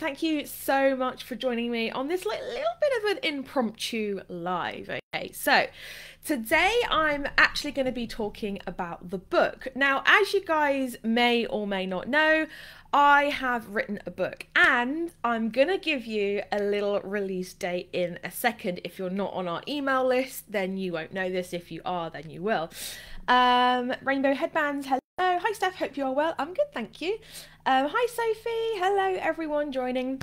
thank you so much for joining me on this little bit of an impromptu live. Okay, so today I'm actually going to be talking about the book. Now, as you guys may or may not know, I have written a book and I'm going to give you a little release date in a second. If you're not on our email list, then you won't know this. If you are, then you will. Rainbow headbands, hello. Hi Steph, hope you are well. I'm good, thank you. Hi Sophie, hello everyone joining.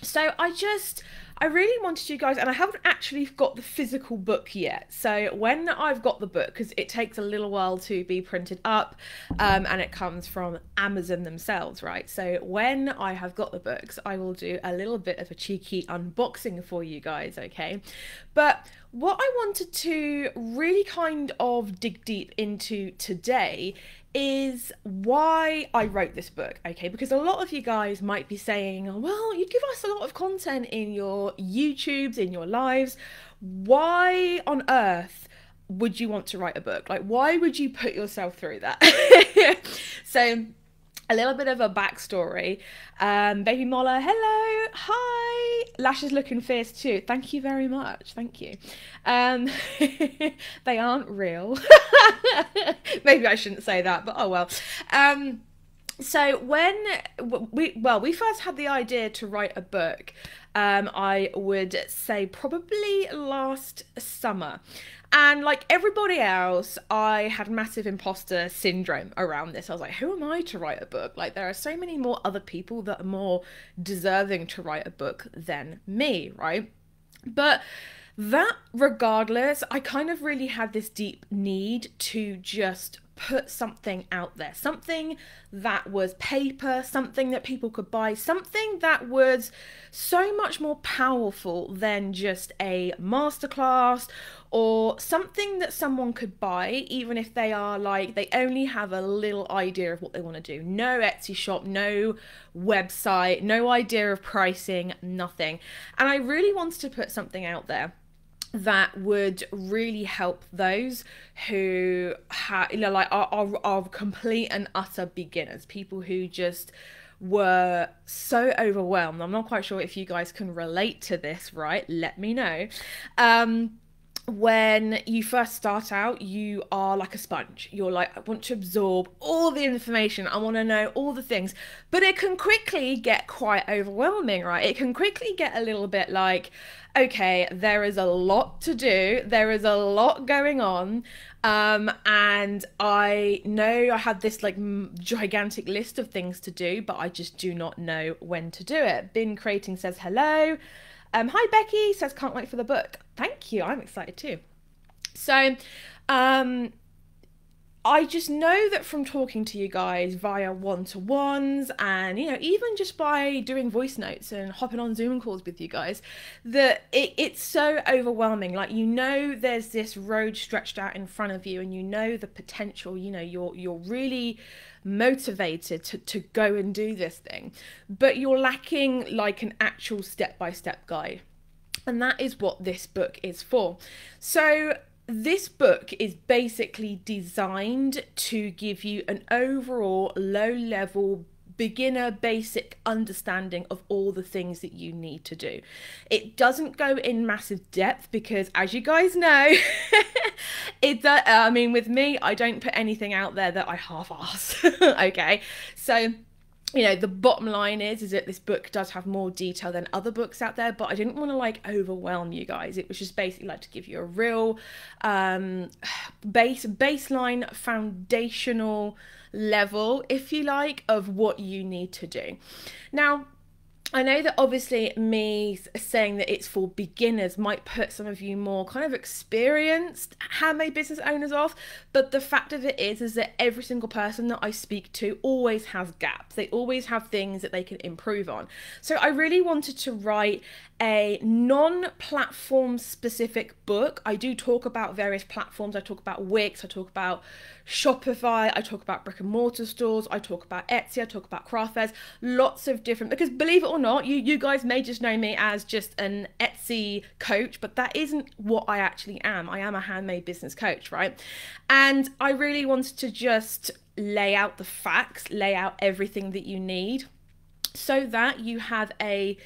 So I really wanted you guys, and I haven't actually got the physical book yet. So when I've got the book, because it takes a little while to be printed up, and it comes from Amazon themselves, right? So when I have got the books, I will do a little bit of a cheeky unboxing for you guys, okay? But what I wanted to really kind of dig deep into today is why I wrote this book, okay? Because a lot of you guys might be saying, well, you give us a lot of content in your YouTubes, in your lives. Why on earth would you want to write a book? Like, why would you put yourself through that? So a little bit of a backstory. Baby Mola, hello, hi. Lashes looking fierce too. Thank you very much. Thank you. They aren't real. Maybe I shouldn't say that, but oh well. So when we first had the idea to write a book, I would say probably last summer. And like everybody else, I had massive imposter syndrome around this. I was like, who am I to write a book? Like, there are so many more other people that are more deserving to write a book than me, right? But that regardless, I kind of really had this deep need to just put something out there, something that was paper, something that people could buy, something that was so much more powerful than just a masterclass, or something that someone could buy even if they are like, they only have a little idea of what they want to do. No Etsy shop, no website, no idea of pricing, nothing. And I really wanted to put something out there that would really help those who are complete and utter beginners, people who just were so overwhelmed. I'm not quite sure if you guys can relate to this, right? Let me know. When you first start out, you are like a sponge. You're like, I want to absorb all the information. I want to know all the things. But it can quickly get quite overwhelming, right? It can quickly get a little bit like, okay, there is a lot to do. There is a lot going on. And I know I had this like gigantic list of things to do, but I just do not know when to do it. Bin Creating says hello. Hi Becky, says can't wait for the book. Thank you, I'm excited too. So I just know that from talking to you guys via one-to-ones and, you know, even just by doing voice notes and hopping on Zoom calls with you guys, that it's so overwhelming. Like, you know, there's this road stretched out in front of you and you know the potential, you know, you're really motivated to go and do this thing, but you're lacking like an actual step-by-step guide. And that is what this book is for. So this book is basically designed to give you an overall low-level beginner basic understanding of all the things that you need to do. It doesn't go in massive depth because, as you guys know, I mean, with me, I don't put anything out there that I half-ass. Okay, so you know, the bottom line is that this book does have more detail than other books out there, but I didn't want to like overwhelm you guys. It was just basically like to give you a real baseline foundational level, if you like, of what you need to do. Now, I know that obviously me saying that it's for beginners might put some of you more kind of experienced handmade business owners off, but the fact of it is that every single person that I speak to always has gaps. They always have things that they can improve on. So I really wanted to write a non-platform specific book. I do talk about various platforms. I talk about Wix, I talk about Shopify, I talk about brick and mortar stores, I talk about Etsy, I talk about craft fairs, lots of different, because believe it or not, you guys may just know me as just an Etsy coach, but that isn't what I actually am. I am a handmade business coach, right? And I really wanted to just lay out the facts, lay out everything that you need, so that you have a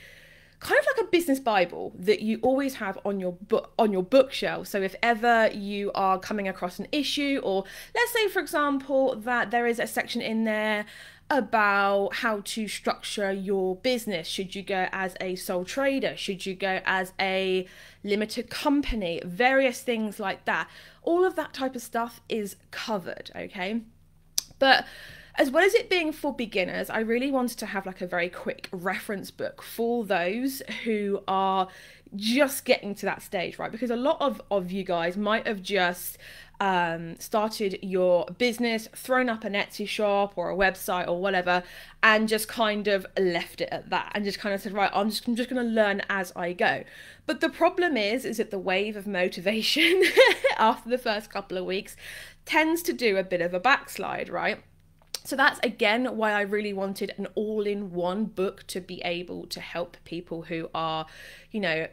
kind of like a business Bible that you always have on your bookshelf. So if ever you are coming across an issue, or let's say, for example, that there is a section in there about how to structure your business. Should you go as a sole trader? Should you go as a limited company? Various things like that. All of that type of stuff is covered, okay? But as well as it being for beginners, I really wanted to have like a very quick reference book for those who are just getting to that stage, right? Because a lot of you guys might have just started your business, thrown up an Etsy shop or a website or whatever, and just kind of left it at that and just kind of said, right, I'm just going to learn as I go. But the problem is that the wave of motivation after the first couple of weeks tends to do a bit of a backslide, right? So that's again why I really wanted an all-in-one book to be able to help people who are, you know,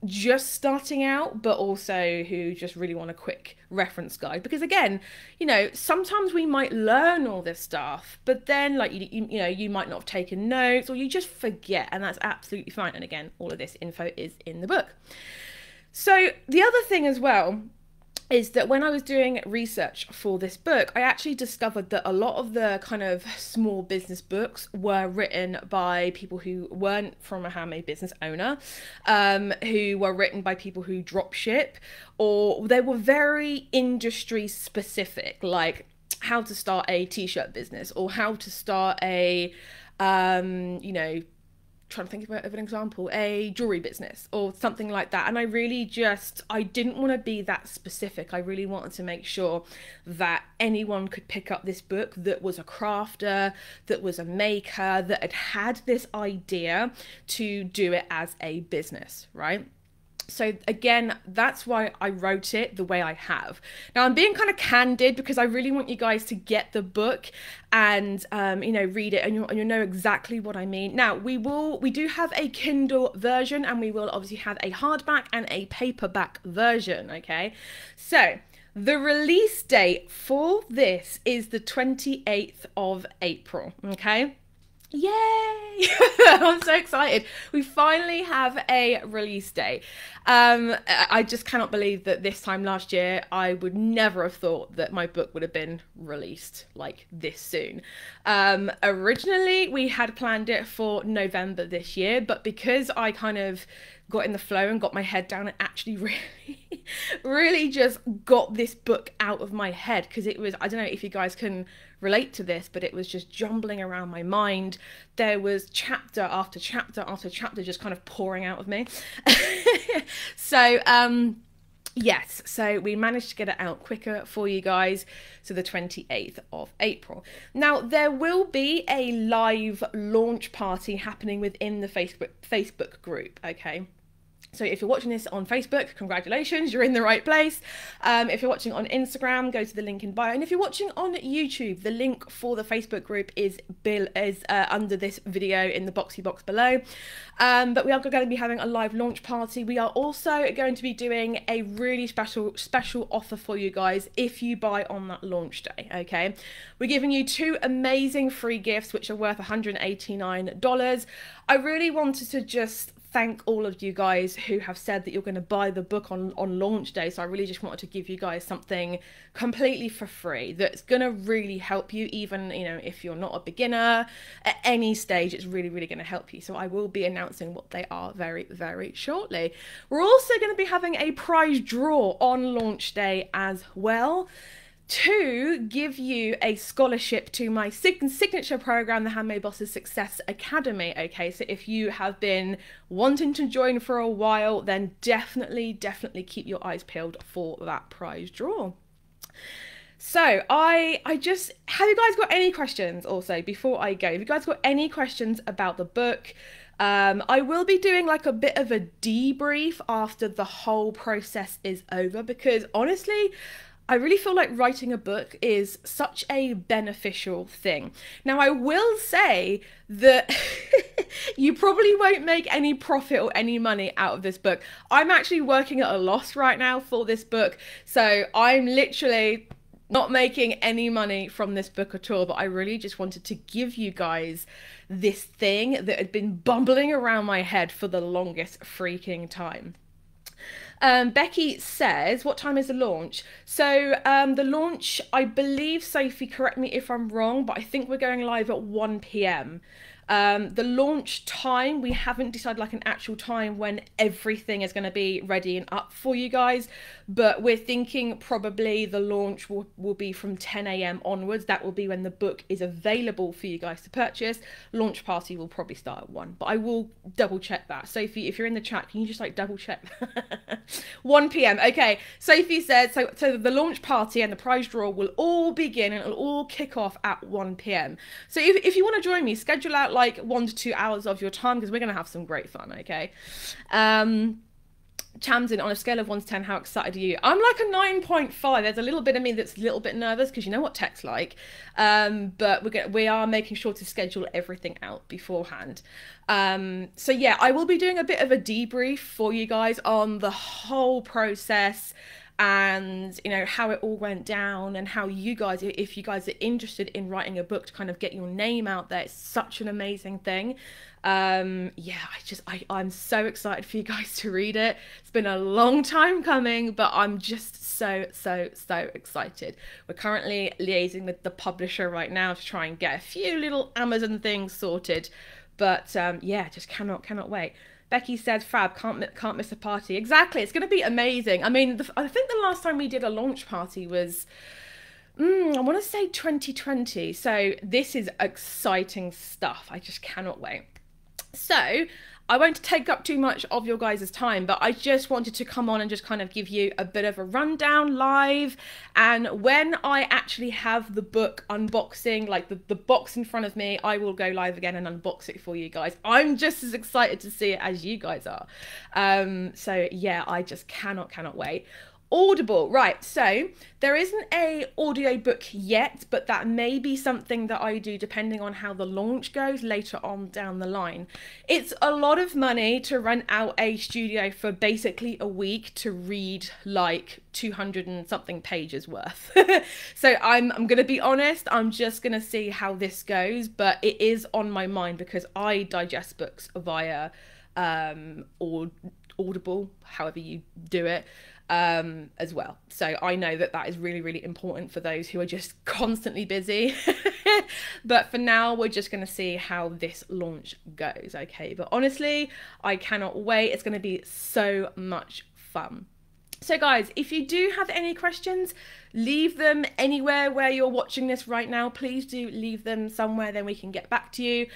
just starting out, but also who just really want a quick reference guide. Because again, you know, sometimes we might learn all this stuff, but then like you know, you might not have taken notes, or you just forget, and that's absolutely fine. And again, all of this info is in the book. So the other thing as well is that when I was doing research for this book, I actually discovered that a lot of the kind of small business books were written by people who weren't from a handmade business owner, who were written by people who drop ship, or they were very industry specific, like how to start a t-shirt business, or how to start a, you know, trying to think of an example, a jewelry business or something like that. And I didn't want to be that specific. I really wanted to make sure that anyone could pick up this book that was a crafter, that was a maker, that had had this idea to do it as a business, right? So again, that's why I wrote it the way I have. Now I'm being kind of candid because I really want you guys to get the book and you know, read it, and you'll know exactly what I mean. Now we do have a Kindle version, and we will obviously have a hardback and a paperback version, okay? So the release date for this is the 28th of April, okay? Yay! I'm so excited. We finally have a release date. I just cannot believe that this time last year I would never have thought that my book would have been released like this soon. Originally we had planned it for November this year, but because I kind of got in the flow and got my head down and actually really just got this book out of my head, because it was, I don't know if you guys can relate to this, but it was just jumbling around my mind. There was chapter after chapter after chapter just kind of pouring out of me. So yes, so we managed to get it out quicker for you guys, so the 28th of April. Now there will be a live launch party happening within the Facebook group, okay? So if you're watching this on Facebook, congratulations, you're in the right place. If you're watching on Instagram, go to the link in bio. And if you're watching on YouTube, the link for the Facebook group is under this video in the boxy box below. But we are going to be having a live launch party. We are also going to be doing a really special offer for you guys if you buy on that launch day, okay? We're giving you 2 amazing free gifts, which are worth $189. I really wanted to just thank all of you guys who have said that you're going to buy the book on launch day. So I really just wanted to give you guys something completely for free that's going to really help you, even, you know, if you're not a beginner at any stage. It's really going to help you. So I will be announcing what they are very shortly. We're also going to be having a prize draw on launch day as well, to give you a scholarship to my signature program, the Handmade Bosses Success Academy, okay? So if you have been wanting to join for a while, then definitely keep your eyes peeled for that prize draw. So I just, have you guys got any questions also before I go? Have you guys got any questions about the book? I will be doing like a bit of a debrief after the whole process is over, because honestly, I really feel like writing a book is such a beneficial thing. Now, I will say that you probably won't make any profit or any money out of this book. I'm actually working at a loss right now for this book. So I'm literally not making any money from this book at all, but I really just wanted to give you guys this thing that had been bumbling around my head for the longest freaking time. Becky says, what time is the launch? So the launch, I believe, Sophie, correct me if I'm wrong, but I think we're going live at 1 p.m. The launch time, we haven't decided like an actual time when everything is going to be ready and up for you guys, but we're thinking probably the launch will be from 10 a.m. onwards. That will be when the book is available for you guys to purchase. Launch party will probably start at 1, but I will double check that. Sophie, if you're in the chat, can you just like double check? 1 p.m. Okay, Sophie said, so the launch party and the prize draw will all begin and it'll all kick off at 1 p.m. So if you want to join me, schedule out like 1 to 2 hours of your time, because we're going to have some great fun, okay? Chamsin, on a scale of 1 to 10, how excited are you? I'm like a 9.5. There's a little bit of me that's a little bit nervous, because you know what tech's like. But we are making sure to schedule everything out beforehand. So yeah, I will be doing a bit of a debrief for you guys on the whole process, and you know how it all went down, and how you guys, if you guys are interested in writing a book to kind of get your name out there, it's such an amazing thing. Yeah, I'm so excited for you guys to read it. It's been a long time coming, but I'm just so excited. We're currently liaising with the publisher right now to try and get a few little Amazon things sorted, but yeah, just cannot wait. Becky said, fab, can't miss a party. Exactly, it's going to be amazing. I mean, I think the last time we did a launch party was, I want to say 2020. So this is exciting stuff. I just cannot wait. So I won't take up too much of your guys' time, but I just wanted to come on and just kind of give you a bit of a rundown live. And when I actually have the book unboxing, like the box in front of me, I will go live again and unbox it for you guys. I'm just as excited to see it as you guys are. So yeah, I just cannot wait. Audible, right, so there isn't a audiobook yet, but that may be something that I do depending on how the launch goes later on down the line. It's a lot of money to rent out a studio for basically a week to read like 200 and something pages worth. So I'm gonna be honest, I'm just gonna see how this goes, but it is on my mind because I digest books via Audible, however you do it, as well. So I know that is really important for those who are just constantly busy. But for now, we're just going to see how this launch goes, okay? But honestly, I cannot wait. It's going to be so much fun. So guys, if you do have any questions, leave them anywhere where you're watching this right now. Please do leave them somewhere, then we can get back to you.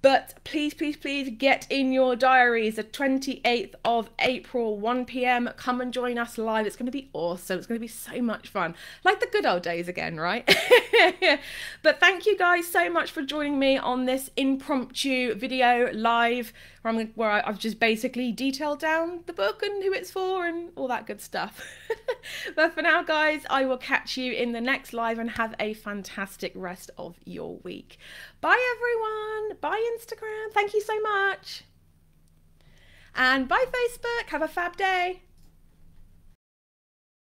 But please get in your diaries, the 28th of April, 1 p.m. Come and join us live. It's going to be awesome. It's going to be so much fun. Like the good old days again, right? But thank you guys so much for joining me on this impromptu video live where I've just basically detailed down the book and who it's for and all that good stuff. But for now, guys, I will catch you in the next live and have a fantastic rest of your week. Bye, everyone. Bye, Instagram. Thank you so much. And bye, Facebook. Have a fab day.